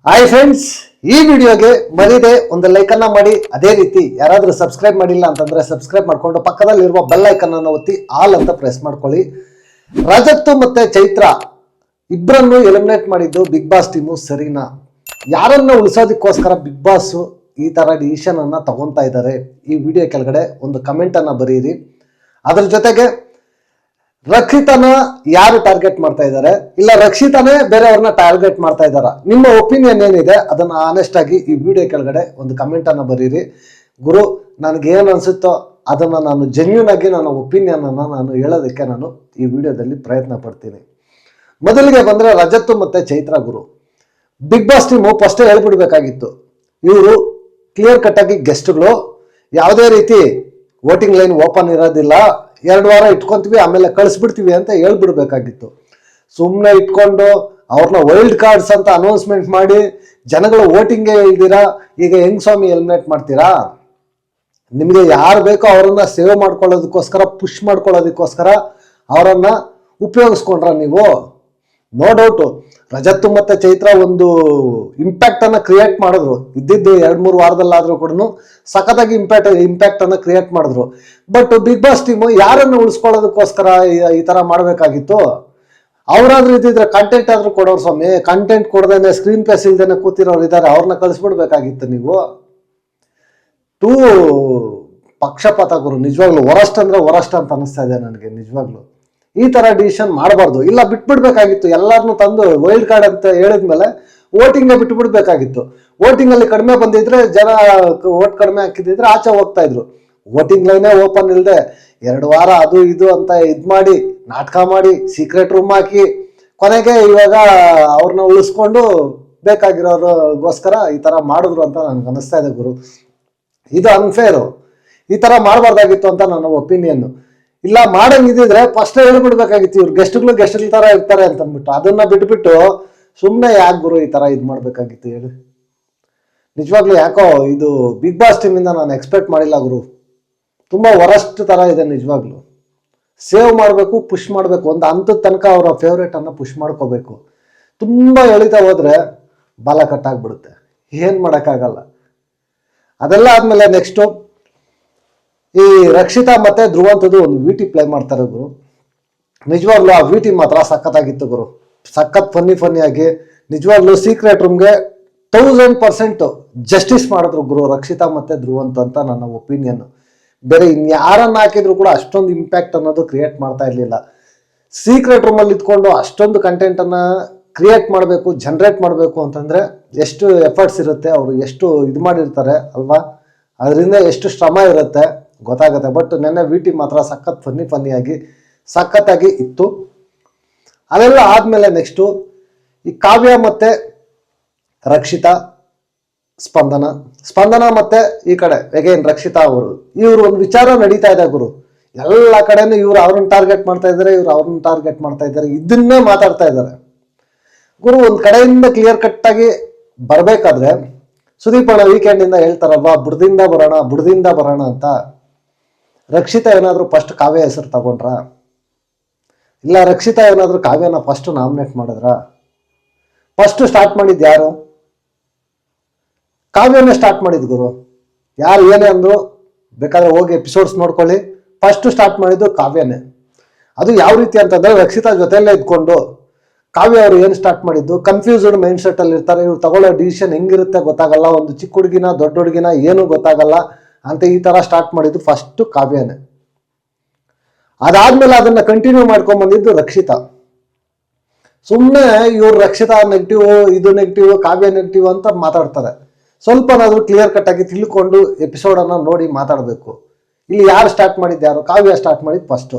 Hi friends, ಈ ವಿಡಿಯೋಗೆ ಮರಿದೆ ಒಂದು ಲೈಕ್ ಅನ್ನ ಮಾಡಿ. ಅದೇ ರೀತಿ ಯಾರಾದ್ರೂ ಸಬ್ಸ್ಕ್ರೈಬ್ ಮಾಡಿಲ್ಲ ಅಂತಂದ್ರೆ ಸಬ್ಸ್ಕ್ರೈಬ್ ಮಾಡ್ಕೊಂಡು ಪಕ್ಕದಲ್ಲಿರುವ ಬೆಲ್ ಐಕನ್ ಅನ್ನು ಒತ್ತಿ ಆಲ್ ಅಂತ ಪ್ರೆಸ್ ಮಾಡ್ಕೊಳ್ಳಿ. ರಜತ್ ಮತ್ತೆ ಚೈತ್ರ ಇಬ್ಬರನ್ನು ಎಲಿಮಿನೇಟ್ ಮಾಡಿದ್ದು ಬಿಗ್ ಬಾಸ್ ಟೀಮು ಸರಿನಾ? ಯಾರನ್ನ ಉಳಿಸೋದಕ್ಕೋಸ್ಕರ ಬಿಗ್ ಬಾಸ್ ಈ ತರ ಡಿಸಿಷನ್ ಅನ್ನ ತಗೊಂತಾ ಇದ್ದಾರೆ? ಈ ವಿಡಿಯೋ ಕೆಳಗಡೆ ಒಂದು ಕಮೆಂಟ್ ಅನ್ನ ಬರೀರಿ. ಅದ್ರ ಜೊತೆಗೆ ರಕ್ಷಿತನ ಯಾರು ಟಾರ್ಗೆಟ್ ಮಾಡ್ತಾ ಇದ್ದಾರೆ, ಇಲ್ಲ ರಕ್ಷಿತನೇ ಬೇರೆಯವ್ರನ್ನ ಟಾರ್ಗೆಟ್ ಮಾಡ್ತಾ ಇದ್ದಾರಾ? ನಿಮ್ಮ ಒಪಿನಿಯನ್ ಏನಿದೆ ಅದನ್ನ ಆನೆಸ್ಟ್ ಆಗಿ ಈ ವಿಡಿಯೋ ಕೆಳಗಡೆ ಒಂದು ಕಮೆಂಟ್ ಅನ್ನ ಬರೀರಿ. ಗುರು, ನನಗೆ ಏನು ಅನ್ಸುತ್ತೋ ಅದನ್ನ ನಾನು ಜೆನ್ಯೂನ್ ಆಗಿ ನನ್ನ ಒಪಿನಿಯನ್ ಅನ್ನ ನಾನು ಹೇಳೋದಕ್ಕೆ ನಾನು ಈ ವಿಡಿಯೋದಲ್ಲಿ ಪ್ರಯತ್ನ ಪಡ್ತೀನಿ. ಮೊದಲಿಗೆ ಬಂದ್ರೆ ರಜತ್ ಮತ್ತೆ ಚೈತ್ರ ಗುರು, ಬಿಗ್ ಬಾಸ್ ಟೀಮು ಫಸ್ಟ್ ಹೇಳ್ಬಿಡ್ಬೇಕಾಗಿತ್ತು, ಇವರು ಕ್ಲಿಯರ್ ಕಟ್ ಆಗಿ ಗೆಸ್ಟ್ಗಳು, ಯಾವುದೇ ರೀತಿ ವೋಟಿಂಗ್ ಲೈನ್ ಓಪನ್ ಇರೋದಿಲ್ಲ, 2 ವಾರ ಇಟ್ಕೊಂತೀವಿ ಆಮೇಲೆ ಕಳಿಸ್ಬಿಡ್ತೀವಿ ಅಂತ ಹೇಳ್ಬಿಡ್ಬೇಕಾಗಿತ್ತು. ಸುಮ್ಮನೆ ಇಟ್ಕೊಂಡು ಅವ್ರನ್ನ ವೈಲ್ಡ್ ಕಾರ್ಡ್ಸ್ ಅಂತ ಅನೌನ್ಸ್ಮೆಂಟ್ ಮಾಡಿ ಜನಗಳು ವೋಟಿಂಗ್ಗೆ ಇಲ್ದಿರಾ ಈಗ ಹೆಂಗ್ ಸ್ವಾಮಿ ಎಲಿಮಿನೇಟ್ ಮಾಡ್ತೀರಾ? ನಿಮಗೆ ಯಾರು ಬೇಕೋ ಅವರನ್ನ ಸೇವ್ ಮಾಡ್ಕೊಳ್ಳೋದಕ್ಕೋಸ್ಕರ, ಪುಷ್ ಮಾಡ್ಕೊಳ್ಳೋದಕ್ಕೋಸ್ಕರ ಅವರನ್ನ ಉಪಯೋಗಿಸ್ಕೊಂಡ್ರ ನೀವು? ನೋ ಡೌಟು ರಜತ್ ಮತ್ತೆ ಚೈತ್ರ ಒಂದು ಇಂಪ್ಯಾಕ್ಟ್ ಅನ್ನ ಕ್ರಿಯೇಟ್ ಮಾಡಿದ್ರು. ಇದ್ದಿದ್ದು 2-3 ವಾರದಲ್ಲಾದ್ರೂ ಕೂಡ ಸಖತ್ತಾಗಿ ಇಂಪ್ಯಾಕ್ಟ್ ಅನ್ನ ಕ್ರಿಯೇಟ್ ಮಾಡಿದ್ರು. ಬಟ್ ಬಿಗ್ ಬಾಸ್ ಟೀಮು ಯಾರನ್ನು ಉಳಿಸ್ಕೊಳ್ಳೋದಕ್ಕೋಸ್ಕರ ಈ ತರ ಮಾಡ್ಬೇಕಾಗಿತ್ತು? ಅವರಾದ್ರೂ ಇದ್ದಿದ್ರೆ ಕಂಟೆಂಟ್ ಆದ್ರೂ ಕೊಡೋರು ಸ್ವಾಮಿ. ಕಂಟೆಂಟ್ ಕೊಡದೇನೆ, ಸ್ಕ್ರೀನ್ ಪ್ಲೇಸ್ ಇಲ್ದೇನೆ ಕೂತಿರೋರು ಇದ್ದಾರೆ, ಅವ್ರನ್ನ ಕಳಿಸ್ಬಿಡ್ಬೇಕಾಗಿತ್ತು ನೀವು. ಟೂ ಪಕ್ಷಪಾತ ಗುರು, ನಿಜವಾಗ್ಲು ವರಸ್ಟ್ ಅಂದ್ರೆ ವರಸ್ಟ್ ಅಂತ ಅನಿಸ್ತಾ ಇದೆ ನನಗೆ. ನಿಜವಾಗ್ಲು ಈ ತರ ಡಿಸಿಷನ್ ಮಾಡಬಾರ್ದು. ಇಲ್ಲ ಬಿಟ್ಬಿಡ್ಬೇಕಾಗಿತ್ತು, ಎಲ್ಲಾರನ್ನು ತಂದು ವೈಲ್ಡ್ ಕಾರ್ಡ್ ಅಂತ ಹೇಳಿದ್ಮೇಲೆ ವೋಟಿಂಗ್ ಬಿಟ್ಬಿಡ್ಬೇಕಾಗಿತ್ತು. ವೋಟಿಂಗ್ ಅಲ್ಲಿ ಕಡಿಮೆ ಬಂದಿದ್ರೆ, ಜನ ವೋಟ್ ಕಡಿಮೆ ಹಾಕಿದ್ರೆ ಆಚೆ ಹೋಗ್ತಾ ಇದ್ರು. ವೋಟಿಂಗ್ ಲೈನೇ ಓಪನ್ ಇಲ್ಲದೆ 2 ವಾರ ಅದು ಇದು ಅಂತ ಮಾಡಿ ನಾಟಕ ಮಾಡಿ ಸೀಕ್ರೆಟ್ ರೂಮ್ ಹಾಕಿ ಕೊನೆಗೆ ಇವಾಗ ಅವ್ರನ್ನ ಉಳಿಸ್ಕೊಂಡು ಬೇಕಾಗಿರೋರಿಗೋಸ್ಕರ ಈ ತರ ಮಾಡಿದ್ರು ಅಂತ ನನ್ಗೆ ಅನಿಸ್ತಾ ಇದೆ ಗುರು. ಇದು ಅನ್ಫೇರು, ಈ ತರ ಮಾಡಬಾರ್ದಾಗಿತ್ತು ಅಂತ ನನ್ನ ಒಪಿನಿಯನ್. ಇಲ್ಲ ಮಾಡಂಗಿದ್ರೆ ಫಸ್ಟ್ ಹೇಳ್ಬಿಡ್ಬೇಕಾಗಿತ್ತು, ಇವ್ರು ಗೆಸ್ಟ್ಗಳು ತರ ಇರ್ತಾರೆ ಅಂತ ಅಂದ್ಬಿಟ್ಟು. ಅದನ್ನ ಬಿಟ್ಬಿಟ್ಟು ಸುಮ್ಮನೆ ಯಾಕೆ ಗುರು ಈ ತರ ಇದು ಮಾಡ್ಬೇಕಾಗಿತ್ತು ಹೇಳಿ? ನಿಜವಾಗ್ಲೂ ಯಾಕೋ ಇದು ಬಿಗ್ ಬಾಸ್ ಟೀಮಿಂದ ನಾನು ಎಕ್ಸ್ಪೆಕ್ಟ್ ಮಾಡಿಲ್ಲ ಗುರು. ತುಂಬಾ ವರಸ್ಟ್ ತರ ಇದೆ ನಿಜವಾಗ್ಲು. ಸೇವ್ ಮಾಡಬೇಕು, ಪುಷ್ ಮಾಡಬೇಕು, ಒಂದು ಹಂತದ ತನಕ ಅವರ ಫೇವ್ರೇಟ್ ಅನ್ನ ಪುಷ್ ಮಾಡ್ಕೋಬೇಕು. ತುಂಬಾ ಎಳಿತಾ ಹೋದ್ರೆ ಬಾಲ ಕಟ್ಟಾಗ್ಬಿಡುತ್ತೆ, ಏನ್ ಮಾಡಕ್ಕಾಗಲ್ಲ. ಅದೆಲ್ಲ ಆದ್ಮೇಲೆ ನೆಕ್ಸ್ಟ್ ಈ ರಕ್ಷಿತಾ ಮತ್ತೆ ಧ್ರುವಂತದ್ದು ಒಂದು ವಿಟಿ ಪ್ಲೇ ಮಾಡ್ತಾರೆ ಗುರು. ನಿಜವಾಗ್ಲೂ ಆ ವಿಟಿ ಮಾತ್ರ ಸಖತ್ತಾಗಿತ್ತು ಗುರು, ಸಖತ್ ಫನ್ನಿ ಆಗಿ. ನಿಜವಾಗ್ಲೂ ಸೀಕ್ರೆಟ್ ರೂಮ್ಗೆ 1000% ಜಸ್ಟಿಸ್ ಮಾಡಿದ್ರು ಗುರು ರಕ್ಷಿತಾ ಮತ್ತೆ ಧ್ರುವಂತ್ ಅಂತ ನನ್ನ ಒಪಿನಿಯನ್. ಬೇರೆ ಇನ್ಯಾರನ್ನ ಹಾಕಿದ್ರು ಕೂಡ ಅಷ್ಟೊಂದು ಇಂಪ್ಯಾಕ್ಟ್ ಅನ್ನೋದು ಕ್ರಿಯೇಟ್ ಮಾಡ್ತಾ ಇರ್ಲಿಲ್ಲ. ಸೀಕ್ರೆಟ್ ರೂಮ್ ಅಲ್ಲಿ ಇದ್ಕೊಂಡು ಅಷ್ಟೊಂದು ಕಂಟೆಂಟ್ ಅನ್ನ ಕ್ರಿಯೇಟ್ ಮಾಡಬೇಕು, ಜನರೇಟ್ ಮಾಡಬೇಕು ಅಂತಂದ್ರೆ ಎಷ್ಟು ಎಫರ್ಟ್ಸ್ ಇರುತ್ತೆ, ಅವರು ಎಷ್ಟು ಇದು ಮಾಡಿರ್ತಾರೆ ಅಲ್ವಾ, ಅದರಿಂದ ಎಷ್ಟು ಶ್ರಮ ಇರುತ್ತೆ ಗೊತ್ತಾಗುತ್ತೆ. ಬಟ್ ನೆನ್ನೆ ವಿಟಿ ಮಾತ್ರ ಸಖತ್ ಫನ್ನಿಯಾಗಿ ಸಖತ್ತಾಗಿ ಇತ್ತು. ಅದೆಲ್ಲ ಆದ್ಮೇಲೆ ನೆಕ್ಸ್ಟು ಈ ಕಾವ್ಯ ಮತ್ತೆ ರಕ್ಷಿತಾ, ಸ್ಪಂದನ ಮತ್ತೆ ಈ ಕಡೆ ಅಗೇನ್ ರಕ್ಷಿತಾ ಅವರು, ಇವ್ರು ಒಂದು ವಿಚಾರ ನಡೀತಾ ಇದೆ ಗುರು. ಎಲ್ಲ ಕಡೆನೂ ಇವ್ರು ಅವ್ರನ್ನ ಟಾರ್ಗೆಟ್ ಮಾಡ್ತಾ ಇದ್ದಾರೆ, ಇವ್ರು ಅವ್ರನ್ನ ಟಾರ್ಗೆಟ್ ಮಾಡ್ತಾ ಇದ್ದಾರೆ, ಇದನ್ನೇ ಮಾತಾಡ್ತಾ ಇದ್ದಾರೆ ಗುರು. ಒಂದ್ ಕಡೆಯಿಂದ ಕ್ಲಿಯರ್ ಕಟ್ ಆಗಿ ಬರ್ಬೇಕಾದ್ರೆ ಸುದೀಪ್ ಅಣ್ಣ ವೀಕೆಂಡ್ ಇಂದ ಹೇಳ್ತಾರಲ್ವಾ, ಬುಡದಿಂದ ಬರೋಣ ಅಂತ. ರಕ್ಷಿತಾ ಏನಾದ್ರು ಫಸ್ಟ್ ಕಾವ್ಯ ಹೆಸರು ತಗೊಂಡ್ರ? ಇಲ್ಲ ರಕ್ಷಿತಾ ಏನಾದ್ರು ಕಾವ್ಯನ ಫಸ್ಟ್ ನಾಮಿನೇಟ್ ಮಾಡಿದ್ರ? ಫಸ್ಟ್ ಸ್ಟಾರ್ಟ್ ಮಾಡಿದ್ ಯಾರು? ಕಾವ್ಯನೇ ಸ್ಟಾರ್ಟ್ ಮಾಡಿದ್ ಗುರು. ಯಾರು ಏನೇ ಅಂದ್ರು ಬೇಕಾದ್ರೆ ಹೋಗಿ ಎಪಿಸೋಡ್ಸ್ ನೋಡ್ಕೊಳ್ಳಿ, ಫಸ್ಟ್ ಸ್ಟಾರ್ಟ್ ಮಾಡಿದ್ದು ಕಾವ್ಯನೇ. ಅದು ಯಾವ ರೀತಿ ಅಂತಂದ್ರೆ ರಕ್ಷಿತಾ ಜೊತೆಯಲ್ಲೇ ಇದ್ಕೊಂಡು ಕಾವ್ಯ ಅವರು ಏನು ಸ್ಟಾರ್ಟ್ ಮಾಡಿದ್ದು, ಕನ್ಫ್ಯೂಸ್ಡ್ ಮೈಂಡ್ ಸೆಟ್ ಅಲ್ಲಿ ಇರ್ತಾರೆ, ಇವ್ರು ತಗೊಳ್ಳೋ ಡಿಸಿಷನ್ ಹೆಂಗಿರುತ್ತೆ ಗೊತ್ತಾಗಲ್ಲ, ಒಂದು ಚಿಕ್ಕ ಹುಡುಗಿನ ದೊಡ್ಡ ಹುಡುಗಿನ ಏನು ಗೊತ್ತಾಗಲ್ಲ ಅಂತ ಈ ತರ ಸ್ಟಾರ್ಟ್ ಮಾಡಿದ್ದು ಫಸ್ಟ್ ಕಾವ್ಯನೇ. ಅದಾದ್ಮೇಲೆ ಅದನ್ನ ಕಂಟಿನ್ಯೂ ಮಾಡ್ಕೊಂಡ್ ಬಂದಿದ್ದು ರಕ್ಷಿತಾ. ಸುಮ್ಮನೆ ಇವ್ರು ರಕ್ಷಿತಾ ನೆಗೆಟಿವ್, ಇದು ನೆಗೆಟಿವ್, ಕಾವ್ಯ ನೆಗೆಟಿವ್ ಅಂತ ಮಾತಾಡ್ತಾರೆ. ಸ್ವಲ್ಪನಾದ್ರೂ ಕ್ಲಿಯರ್ ಕಟ್ ಆಗಿ ತಿಳ್ಕೊಂಡು ಎಪಿಸೋಡ್ ಅನ್ನ ನೋಡಿ ಮಾತಾಡ್ಬೇಕು. ಇಲ್ಲಿ ಯಾರು ಸ್ಟಾರ್ಟ್ ಮಾಡಿದ್ದು, ಯಾರು? ಕಾವ್ಯ ಸ್ಟಾರ್ಟ್ ಮಾಡಿದ್ ಫಸ್ಟ್.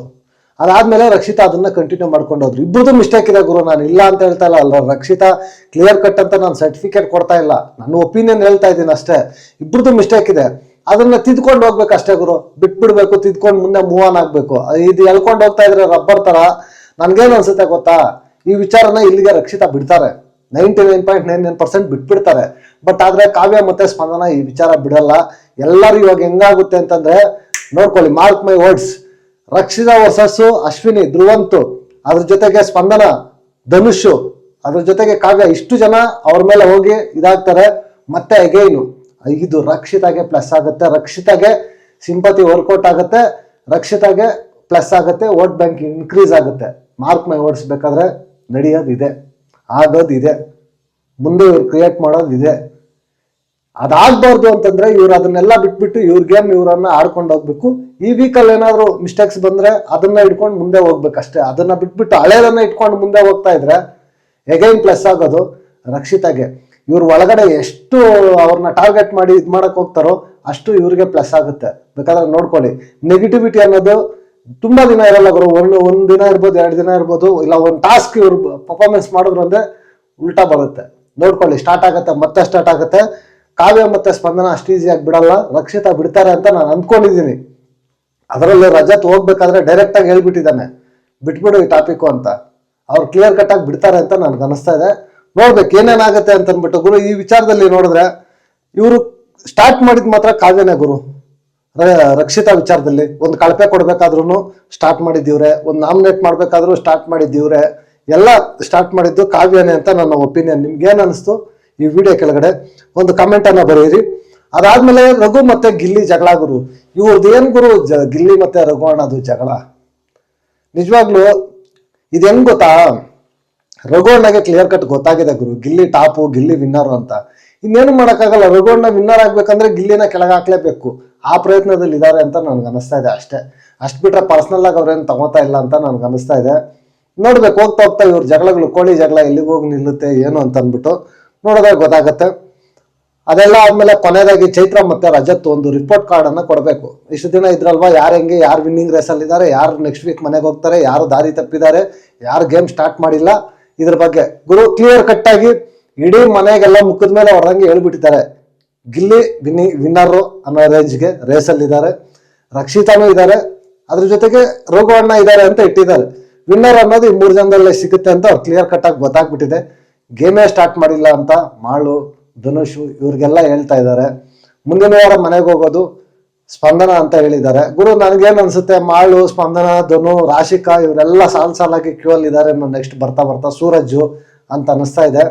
ಅದಾದ್ಮೇಲೆ ರಕ್ಷಿತಾ ಅದನ್ನ ಕಂಟಿನ್ಯೂ ಮಾಡ್ಕೊಂಡೋದ್ರು. ಇಬ್ಬರದು ಮಿಸ್ಟೇಕ್ ಇದೆ ಗುರು, ನಾನು ಇಲ್ಲ ಅಂತ ಹೇಳ್ತಾ ಇಲ್ಲ. ಅಲ್ಲ ರಕ್ಷಿತಾ ಕ್ಲಿಯರ್ ಕಟ್ ಅಂತ ನಾನು ಸರ್ಟಿಫಿಕೇಟ್ ಕೊಡ್ತಾ ಇಲ್ಲ, ನನ್ನ ಒಪಿನಿಯನ್ ಹೇಳ್ತಾ ಇದ್ದೀನಿ ಅಷ್ಟೇ. ಇಬ್ಬರದು ಮಿಸ್ಟೇಕ್ ಇದೆ, ಅದನ್ನ ತಿದ್ಕೊಂಡು ಹೋಗ್ಬೇಕು ಅಷ್ಟೇ ಗುರು. ಬಿಟ್ಬಿಡ್ಬೇಕು, ತಿದ್ಕೊಂಡು ಮುಂದೆ ಮೂವ್ ಆನ್ ಆಗ್ಬೇಕು. ಇದು ಎಳ್ಕೊಂಡು ಹೋಗ್ತಾ ಇದ್ರೆ ರಬ್ಬರ್ ತರ. ನನ್ಗೇನು ಅನ್ಸುತ್ತೆ ಗೊತ್ತಾ, ಈ ವಿಚಾರನ ಇಲ್ಲಿಗೆ ರಕ್ಷಿತಾ ಬಿಡ್ತಾರೆ, 99.99% ಬಿಟ್ಬಿಡ್ತಾರೆ. ಬಟ್ ಆದ್ರೆ ಕಾವ್ಯ ಮತ್ತೆ ಸ್ಪಂದನ ಈ ವಿಚಾರ ಬಿಡಲ್ಲ. ಎಲ್ಲರೂ ಇವಾಗ ಹೆಂಗಾಗುತ್ತೆ ಅಂತಂದ್ರೆ ನೋಡ್ಕೊಳ್ಳಿ, mark my words, Rakshita versus Ashwini, Dhruvanth, ಅದ್ರ ಜೊತೆಗೆ ಸ್ಪಂದನ, ಧನುಷ್, ಅದ್ರ ಜೊತೆಗೆ ಕಾವ್ಯ ಇಷ್ಟು ಜನ ಅವ್ರ ಮೇಲೆ ಹೋಗಿ ಇದಾಗ್ತಾರೆ. ಮತ್ತೆ ಅಗೈನು ಇದು ರಕ್ಷಿತಾಗೆ ಪ್ಲಸ್ ಆಗುತ್ತೆ, ರಕ್ಷಿತಾಗೆ ಸಿಂಪತಿ ವರ್ಕೌಟ್ ಆಗುತ್ತೆ, ರಕ್ಷಿತಾಗೆ ಪ್ಲಸ್ ಆಗುತ್ತೆ, ವೋಟ್ ಬ್ಯಾಂಕ್ ಇನ್ಕ್ರೀಸ್ ಆಗುತ್ತೆ. ಮಾರ್ಕ್ ಮೈ ಓಡಿಸ್ಬೇಕಾದ್ರೆ ನಡೆಯೋದಿದೆ, ಆಗೋದಿದೆ, ಮುಂದೆ ಇವ್ರು ಕ್ರಿಯೇಟ್ ಮಾಡೋದಿದೆ. ಅದಾಗಬಾರ್ದು ಅಂತಂದ್ರೆ ಇವ್ರು ಅದನ್ನೆಲ್ಲ ಬಿಟ್ಬಿಟ್ಟು ಇವ್ರ ಗೇಮ್ ಇವರನ್ನ ಆಡ್ಕೊಂಡು ಹೋಗ್ಬೇಕು. ಈ ವೀಕಲ್ಲಿ ಏನಾದ್ರು ಮಿಸ್ಟೇಕ್ಸ್ ಬಂದ್ರೆ ಅದನ್ನ ಇಟ್ಕೊಂಡು ಮುಂದೆ ಹೋಗ್ಬೇಕಷ್ಟೇ. ಅದನ್ನ ಬಿಟ್ಬಿಟ್ಟು ಹಳೇದನ್ನ ಇಟ್ಕೊಂಡು ಮುಂದೆ ಹೋಗ್ತಾ ಇದ್ರೆ ಎಗೈನ್ ಪ್ಲಸ್ ಆಗೋದು ರಕ್ಷಿತಾಗೆ. ಇವ್ರು ಒಳಗಡೆ ಎಷ್ಟು ಅವ್ರನ್ನ ಟಾರ್ಗೆಟ್ ಮಾಡಿ ಇದು ಮಾಡಕ್ ಹೋಗ್ತಾರೋ ಅಷ್ಟು ಇವ್ರಿಗೆ ಪ್ಲಸ್ ಆಗುತ್ತೆ. ಬೇಕಾದ್ರೆ ನೋಡ್ಕೊಳ್ಳಿ, ನೆಗೆಟಿವಿಟಿ ಅನ್ನೋದು ತುಂಬಾ ದಿನ ಇರಲ್ಲ ಗುರು. ಒಂದ್ ದಿನ ಇರ್ಬೋದು, 2 ದಿನ ಇರ್ಬೋದು, ಇಲ್ಲ ಒಂದು ಟಾಸ್ಕ್ ಇವ್ರು ಪರ್ಫಾರ್ಮೆನ್ಸ್ ಮಾಡಿದ್ರು ಅಂದ್ರೆ ಉಲ್ಟಾ ಬರುತ್ತೆ. ನೋಡ್ಕೊಳ್ಳಿ, ಸ್ಟಾರ್ಟ್ ಆಗುತ್ತೆ, ಮತ್ತೆ ಸ್ಟಾರ್ಟ್ ಆಗುತ್ತೆ. ಕಾವ್ಯ ಮತ್ತೆ ಸ್ಪಂದನ ಅಷ್ಟು ಈಸಿಯಾಗಿ ಬಿಡಲ್ಲ, ರಕ್ಷಿತಾ ಬಿಡ್ತಾರೆ ಅಂತ ನಾನು ಅಂದ್ಕೊಂಡಿದ್ದೀನಿ. ಅದರಲ್ಲಿ ರಜತ್ ಹೋಗ್ಬೇಕಾದ್ರೆ ಡೈರೆಕ್ಟ್ ಆಗಿ ಹೇಳ್ಬಿಟ್ಟಿದ್ದಾನೆ, ಬಿಟ್ಬಿಡು ಈ ಟಾಪಿಕ್ ಅಂತ. ಅವ್ರು ಕ್ಲಿಯರ್ ಕಟ್ ಆಗಿ ಬಿಡ್ತಾರೆ ಅಂತ ನನ್ಗೆ ಅನಿಸ್ತಾ ಇದೆ. ನೋಡ್ಬೇಕು ಏನೇನಾಗುತ್ತೆ ಅಂತ ಅಂದ್ಬಿಟ್ಟು. ಗುರು ಈ ವಿಚಾರದಲ್ಲಿ ನೋಡಿದ್ರೆ ಇವರು ಸ್ಟಾರ್ಟ್ ಮಾಡಿದ್ ಮಾತ್ರ ಕಾವ್ಯನೇ ಗುರು. ರಕ್ಷಿತಾ ವಿಚಾರದಲ್ಲಿ ಒಂದು ಕಳಪೆ ಕೊಡ್ಬೇಕಾದ್ರೂ ಸ್ಟಾರ್ಟ್ ಮಾಡಿದ್ದೀವ್ರೆ, ಒಂದು ನಾಮಿನೇಟ್ ಮಾಡ್ಬೇಕಾದ್ರೂ ಸ್ಟಾರ್ಟ್ ಮಾಡಿದ್ದೀವ್ರೆ, ಎಲ್ಲ ಸ್ಟಾರ್ಟ್ ಮಾಡಿದ್ದು ಕಾವ್ಯನೇ ಅಂತ ನನ್ನ ಒಪಿನಿಯನ್. ನಿಮ್ಗೆ ಏನ್ ಅನಿಸ್ತು ಈ ವಿಡಿಯೋ ಕೆಳಗಡೆ ಒಂದು ಕಮೆಂಟ್ ಅನ್ನ ಬರೀರಿ. ಅದಾದ್ಮೇಲೆ ರಘು ಮತ್ತೆ ಗಿಲ್ಲಿ ಜಗಳ ಗುರು. ಇವ್ರದ್ದು ಏನ್ ಗುರು ಗಿಲ್ಲಿ ಮತ್ತೆ ರಘು ಅನ್ನೋದು ಜಗಳ. ನಿಜವಾಗ್ಲು ಇದು ಹೆಂಗ್ ಗೊತ್ತಾ, ರಘು ಅಣ್ಣಗೆ ಕ್ಲಿಯರ್ ಕಟ್ ಗೊತ್ತಾಗಿದೆ ಗುರು, ಗಿಲ್ಲಿ ಟಾಪು, ಗಿಲ್ಲಿ ವಿನ್ನರ್ ಅಂತ. ಇನ್ನೇನು ಮಾಡೋಕ್ಕಾಗಲ್ಲ. ರಘು ಅಣ್ಣ ವಿನ್ನರ್ ಆಗ್ಬೇಕಂದ್ರೆ ಗಿಲ್ಲಿನ ಕೆಳಗೆ ಹಾಕ್ಲೇಬೇಕು. ಆ ಪ್ರಯತ್ನದಲ್ಲಿ ಇದ್ದಾರೆ ಅಂತ ನನ್ಗೆ ಅನಿಸ್ತಾ ಇದೆ ಅಷ್ಟೇ. ಅಷ್ಟು ಬಿಟ್ರೆ ಪರ್ಸನಲ್ ಆಗಿ ಅವ್ರೇನು ತಗೋತಾ ಇಲ್ಲ ಅಂತ ನನ್ಗೆ ಅನಿಸ್ತಾ ಇದೆ. ನೋಡ್ಬೇಕು, ಹೋಗ್ತಾ ಹೋಗ್ತಾ ಇವ್ರ ಜಗಳಗಳು, ಕೋಳಿ ಜಗಳ ಎಲ್ಲಿಗೆ ಹೋಗಿ ನಿಲ್ಲುತ್ತೆ ಏನು ಅಂತ ಅಂದ್ಬಿಟ್ಟು ನೋಡಿದ್ರೆ ಗೊತ್ತಾಗತ್ತೆ. ಅದೆಲ್ಲ ಆದ್ಮೇಲೆ ಕೊನೆಯದಾಗಿ ಚೈತ್ರ ಮತ್ತೆ ರಜತ್ ಒಂದು ರಿಪೋರ್ಟ್ ಕಾರ್ಡ್ ಅನ್ನ ಕೊಡಬೇಕು. ಇಷ್ಟು ದಿನ ಇದ್ರಲ್ವಾ, ಯಾರು ಹೆಂಗೆ, ಯಾರು ವಿನ್ನಿಂಗ್ ರೇಸ್ ಅಲ್ಲಿ ಇದ್ದಾರೆ, ಯಾರು ನೆಕ್ಸ್ಟ್ ವೀಕ್ ಮನೆಗೆ ಹೋಗ್ತಾರೆ, ಯಾರು ದಾರಿ ತಪ್ಪಿದ್ದಾರೆ, ಯಾರು ಗೇಮ್ ಸ್ಟಾರ್ಟ್ ಮಾಡಿಲ್ಲ, ಇದ್ರ ಬಗ್ಗೆ ಗುರು ಕ್ಲಿಯರ್ ಕಟ್ ಆಗಿ ಇಡೀ ಮನೆಗೆಲ್ಲ ಮುಖದ ಮೇಲೆ ಹೊಡೆದಂಗೆ ಹೇಳ್ಬಿಟ್ಟಿದ್ದಾರೆ. ಗಿಲ್ಲಿ ವಿನ್ನರು ಅನ್ನೋ ರೇಂಜ್ಗೆ ರೇಸಲ್ಲಿ ಇದ್ದಾರೆ, ರಕ್ಷಿತಾನೂ ಇದ್ದಾರೆ, ಅದ್ರ ಜೊತೆಗೆ ರಘು ಅಣ್ಣ ಇದ್ದಾರೆ ಅಂತ ಇಟ್ಟಿದ್ದಾರೆ. ವಿನ್ನರ್ ಅನ್ನೋದು ಈ 3 ಜನದಲ್ಲೇ ಸಿಗುತ್ತೆ ಅಂತ ಅವ್ರು ಕ್ಲಿಯರ್ ಕಟ್ ಆಗಿ ಗೊತ್ತಾಗ್ಬಿಟ್ಟಿದೆ. ಗೇಮೇ ಸ್ಟಾರ್ಟ್ ಮಾಡಿಲ್ಲ ಅಂತ ಮಾಳು, ಧನುಷ್ ಇವ್ರಿಗೆಲ್ಲ ಹೇಳ್ತಾ ಇದ್ದಾರೆ. ಮುಂದಿನ ವಾರ ಮನೆಗೆ ಹೋಗೋದು ಸ್ಪಂದನ ಅಂತ ಹೇಳಿದ್ದಾರೆ. ಗುರು ನನಗೇನು ಅನ್ಸುತ್ತೆ, ಮಾಳು, ಸ್ಪಂದನ, ಧನು, ರಾಶಿಕಾ ಇವರೆಲ್ಲ ಸಾಲಾಗಿ ಕ್ಯೂ ಅಲ್ಲಿ ಇದ್ದಾರೆ. ನೆಕ್ಸ್ಟ್ ಬರ್ತಾ ಬರ್ತಾ ಸೂರಜ್ ಅಂತ ಅನಿಸ್ತಾ ಇದೆ.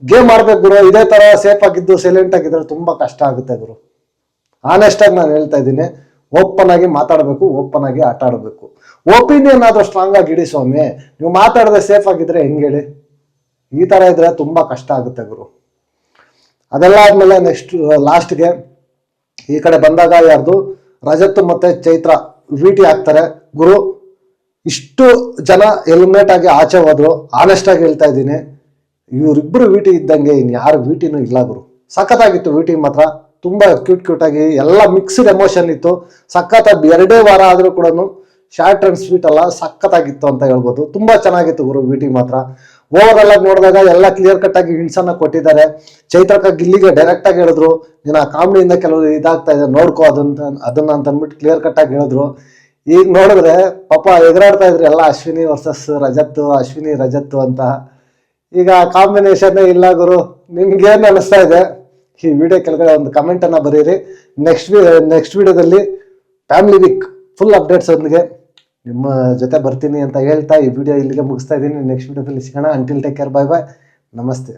ಗೇಮ್ ಆಡ್ಬೇಕು ಗುರು. ಇದೇ ತರ ಸೇಫ್ ಆಗಿದ್ದು ಸೈಲೆಂಟ್ ಆಗಿದ್ರೆ ತುಂಬಾ ಕಷ್ಟ ಆಗುತ್ತೆ ಗುರು. ಆನೆಸ್ಟ್ ಆಗಿ ನಾನು ಹೇಳ್ತಾ ಇದ್ದೀನಿ. ಓಪನ್ ಆಗಿ ಮಾತಾಡಬೇಕು, ಓಪನ್ ಆಗಿ ಆಟ ಆಡಬೇಕು. ಒಪಿನಿಯನ್ ಆದ್ರೂ ಸ್ಟ್ರಾಂಗ್ ಆಗಿ ಇಡಿ ಸ್ವಾಮಿ. ನೀವು ಮಾತಾಡದೆ ಸೇಫ್ ಆಗಿದ್ರೆ ಹೆಂಗ್ ಹೇಳಿ? ಈ ತರ ಇದ್ರೆ ತುಂಬಾ ಕಷ್ಟ ಆಗುತ್ತೆ ಗುರು. ಅದೆಲ್ಲ ಆದ್ಮೇಲೆ ನೆಕ್ಸ್ಟ್ ಲಾಸ್ಟ್ಗೆ ಈ ಕಡೆ ಬಂದಾಗ ಯಾರ್ದು ರಜತ್ ಮತ್ತೆ ಚೈತ್ರ ವಿಟಿ ಆಗ್ತಾರೆ ಗುರು. ಇಷ್ಟು ಜನ ಎಲಿಮಿನೇಟ್ ಆಗಿ ಆಚೆ ಹೋದ್ರು. ಆನೆಸ್ಟ್ ಆಗಿ ಹೇಳ್ತಾ ಇದ್ದೀನಿ, ಇವರಿಬ್ರು ವಿಟಿ ಇದ್ದಂಗೆ ಇನ್ ಯಾರು ವಿಟಿನೂ ಇಲ್ಲ ಗುರು. ಸಖತ್ತಾಗಿತ್ತು ವಿಟಿ ಮಾತ್ರ, ತುಂಬಾ ಕ್ಯೂಟ್ ಆಗಿ ಎಲ್ಲ ಮಿಕ್ಸ್ಡ್ ಎಮೋಷನ್ ಇತ್ತು. ಸಖತ್ತಾಗಿ 2 ವಾರ ಆದ್ರೂ ಕೂಡ ಶಾರ್ಟ್ ಅಂಡ್ ಸ್ವೀಟ್ ಅಲ್ಲ, ಸಖತ್ತಾಗಿತ್ತು ಅಂತ ಹೇಳ್ಬೋದು. ತುಂಬಾ ಚೆನ್ನಾಗಿತ್ತು ಗುರು ವಿಟಿ ಮಾತ್ರ. ಓವರ್ ಆಗಿ ನೋಡಿದಾಗ ಎಲ್ಲ ಕ್ಲಿಯರ್ ಕಟ್ ಆಗಿ ಹಿಂಟ್ಸನ್ನ ಕೊಟ್ಟಿದ್ದಾರೆ. ಚೈತ್ರಕ ಗಿಲ್ಲಿಗೆ ಡೈರೆಕ್ಟ್ ಆಗಿ ಹೇಳಿದ್ರು, ನೀನು ಆ ಕಾಮಿಡಿಯಿಂದ ಕೆಲವರು ಇದಾಗ್ತಾ ಇದೆ ನೋಡ್ಕೋ ಅದನ್ನ ಅಂತ ಅಂದ್ಬಿಟ್ಟು ಕ್ಲಿಯರ್ ಕಟ್ ಆಗಿ ಹೇಳಿದ್ರು. ಈಗ ನೋಡಿದ್ರೆ ಪಾಪ ಎಗರಾಡ್ತಾ ಇದ್ರು ಎಲ್ಲ ಅಶ್ವಿನಿ ವರ್ಸಸ್ ರಜತ್, ಅಶ್ವಿನಿ ರಜತ್ ಅಂತ. ಈಗ ಕಾಂಬಿನೇಷನ್ ಇಲ್ಲ ಗುರು. ನಿಮ್ಗೇನು ಅನಿಸ್ತಾ ಇದೆ? ಈ ವಿಡಿಯೋ ಕೆಳಗಡೆ ಒಂದು ಕಮೆಂಟ್ ಅನ್ನ ಬರೀರಿ. ನೆಕ್ಸ್ಟ್ ವಿಡಿಯೋದಲ್ಲಿ ಫ್ಯಾಮಿಲಿ ವೀಕ್ ಫುಲ್ ಅಪ್ಡೇಟ್ಸ್ ಒಂದಿಗೆ ನಿಮ್ಮ ಜೊತೆ ಬರ್ತೀನಿ ಅಂತ ಹೇಳ್ತಾ ಈ ವಿಡಿಯೋ ಇಲ್ಲಿಗೆ ಮುಗಿಸ್ತಾ ಇದ್ದೀನಿ. ನೆಕ್ಸ್ಟ್ ವಿಡಿಯೋದಲ್ಲಿ ಸಿಗೋಣ. ಅಂಟಿಲ್ ಟೇಕ್ ಕೇರ್, ಬಾಯ್ ಬಾಯ್, ನಮಸ್ತೆ.